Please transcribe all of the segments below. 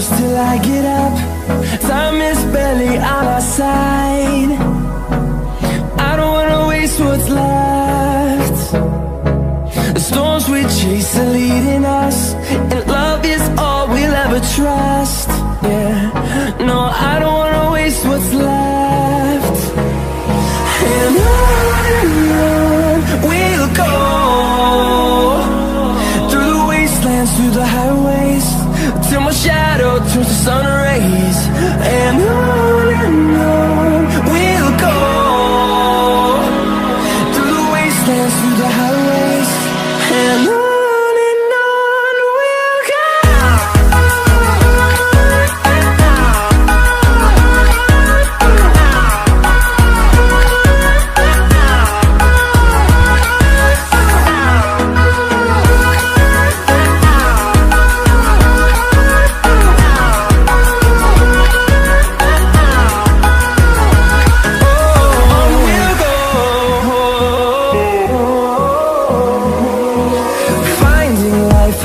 close till I get up. Time is barely on our side. I don't wanna waste what's left. The storms we chase are leading us, and love is all we'll ever trust. Yeah, no, I don't wanna waste what's left. And on we'll go, through the wastelands, through the highways, till my shadow turns to sun rays. And on we'll go, through the wastelands, through the highways, and on.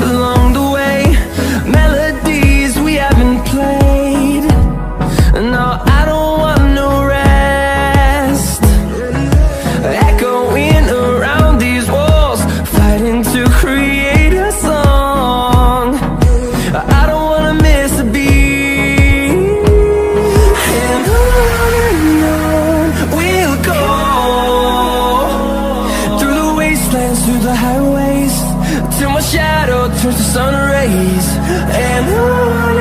Along the way, melodies we haven't played. No, I don't want no rest. Echoing around these walls, fighting to create a song. I don't wanna miss a beat. And on we'll go, through the wastelands, through the highways, till my shadow turns to sun rays. And on